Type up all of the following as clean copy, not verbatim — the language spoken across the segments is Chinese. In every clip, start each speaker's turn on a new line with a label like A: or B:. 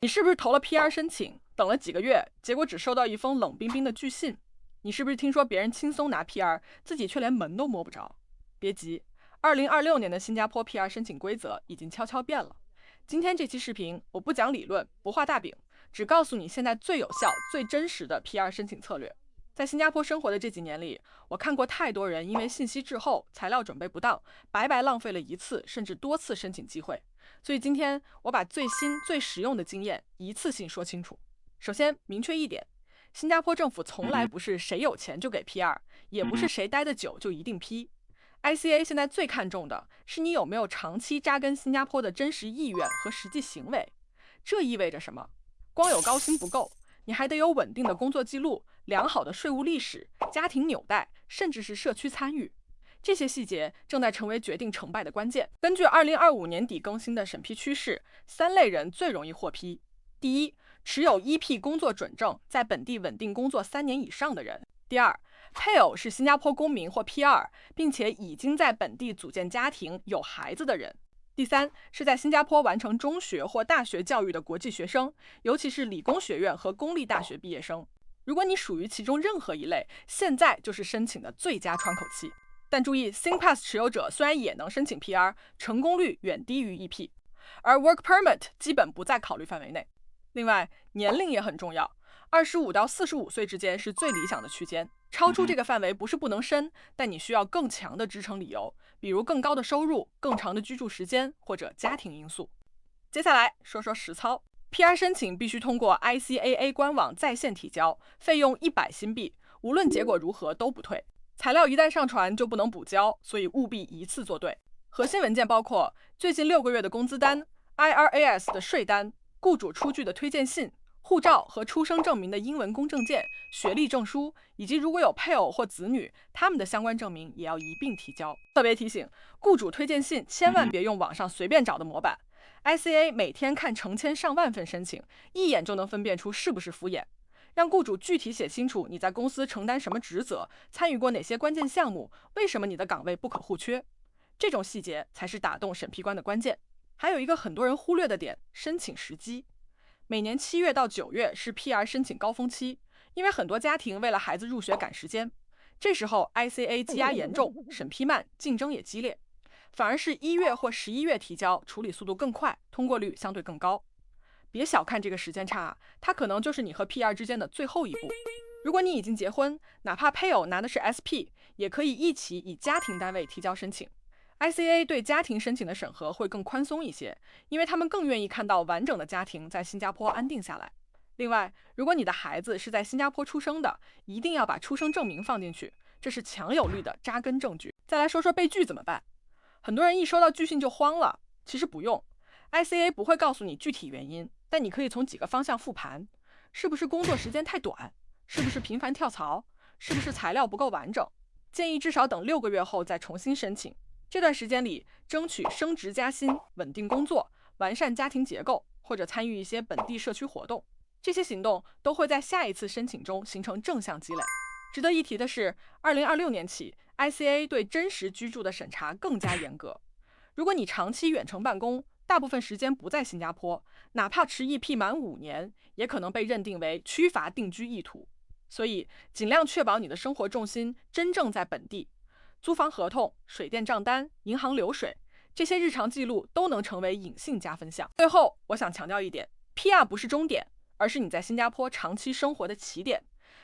A: 你是不是投了 PR 申请，等了几个月，结果只收到一封冷冰冰的拒信？你是不是听说别人轻松拿 PR，自己却连门都摸不着？别急，2026年的新加坡 PR 申请规则已经悄悄变了。今天这期视频，我不讲理论，不画大饼，只告诉你现在最有效、最真实的 PR 申请策略。在新加坡生活的这几年里，我看过太多人因为信息滞后、材料准备不当，白白浪费了一次甚至多次申请机会。所以今天我把最新最实用的经验一次性说清楚。首先明确一点，新加坡政府从来不是谁有钱就给 PR， 也不是谁待得久就一定批。ICA 现在最看重的是你有没有长期扎根新加坡的真实意愿和实际行为。这意味着什么？光有高薪不够，你还得有稳定的工作记录、良好的税务历史、家庭纽带，甚至是社区参与。这些细节正在成为决定成败的关键。根据2025年底更新的审批趋势，3类人最容易获批。第一，持有 EP 工作准证，在本地稳定工作3年以上的人。第二，配偶是新加坡公民或 PR， 并且已经在本地组建家庭、有孩子的人。第三，是在新加坡完成中学或大学教育的国际学生，尤其是理工学院和公立大学毕业生。如果你属于其中任何一类，现在就是申请的最佳窗口期。但注意 ，SingPass 持有者虽然也能申请 PR， 成功率远低于 EP， 而 Work Permit 基本不在考虑范围内。另外，年龄也很重要，25到45岁之间是最理想的区间。超出这个范围不是不能申，但你需要更强的支撑理由，比如更高的收入、更长的居住时间或者家庭因素。接下来说说实操。PR 申请必须通过 ICAA 官网在线提交，费用100新币，无论结果如何都不退。材料一旦上传就不能补交，所以务必一次做对。核心文件包括最近6个月的工资单、IRAS 的税单、雇主出具的推荐信、护照和出生证明的英文公证件、学历证书，以及如果有配偶或子女，他们的相关证明也要一并提交。特别提醒，雇主推荐信千万别用网上随便找的模板。ICA 每天看成千上万份申请，一眼就能分辨出是不是敷衍。让雇主具体写清楚你在公司承担什么职责，参与过哪些关键项目，为什么你的岗位不可或缺。这种细节才是打动审批官的关键。还有一个很多人忽略的点，申请时机。每年7月到9月是 PR 申请高峰期，因为很多家庭为了孩子入学赶时间，这时候 ICA 积压严重，审批慢，竞争也激烈。反而是1月或11月提交，处理速度更快，通过率相对更高。别小看这个时间差，它可能就是你和 PR 之间的最后一步。如果你已经结婚，哪怕配偶拿的是 SP， 也可以一起以家庭单位提交申请。ICA 对家庭申请的审核会更宽松一些，因为他们更愿意看到完整的家庭在新加坡安定下来。另外，如果你的孩子是在新加坡出生的，一定要把出生证明放进去，这是强有力的扎根证据。再来说说被拒怎么办。很多人一收到拒信就慌了，其实不用。ICA 不会告诉你具体原因，但你可以从几个方向复盘：是不是工作时间太短？是不是频繁跳槽？是不是材料不够完整？建议至少等6个月后再重新申请。这段时间里，争取升职加薪、稳定工作、完善家庭结构，或者参与一些本地社区活动。这些行动都会在下一次申请中形成正向积累。值得一提的是，2026年起 ，ICA 对真实居住的审查更加严格。如果你长期远程办公，大部分时间不在新加坡，哪怕持 EP 满5年，也可能被认定为缺乏定居意图。所以，尽量确保你的生活重心真正在本地。租房合同、水电账单、银行流水，这些日常记录都能成为隐性加分项。最后，我想强调一点 ，PR 不是终点，而是你在新加坡长期生活的起点。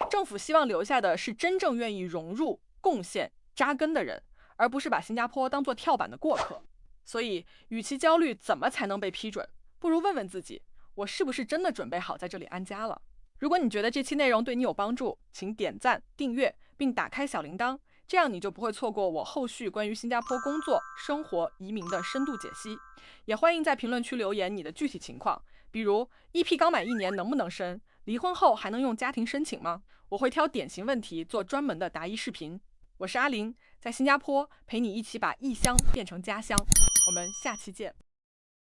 A: 政府希望留下的是真正愿意融入、贡献、扎根的人，而不是把新加坡当作跳板的过客。所以，与其焦虑怎么才能被批准，不如问问自己，我是不是真的准备好在这里安家了？如果你觉得这期内容对你有帮助，请点赞、订阅，并打开小铃铛，这样你就不会错过我后续关于新加坡工作、生活、移民的深度解析。也欢迎在评论区留言你的具体情况，比如 EP 刚满1年能不能申？离婚后还能用家庭申请吗？我会挑典型问题做专门的答疑视频。我是阿林，在新加坡陪你一起把异乡变成家乡。我们下期见。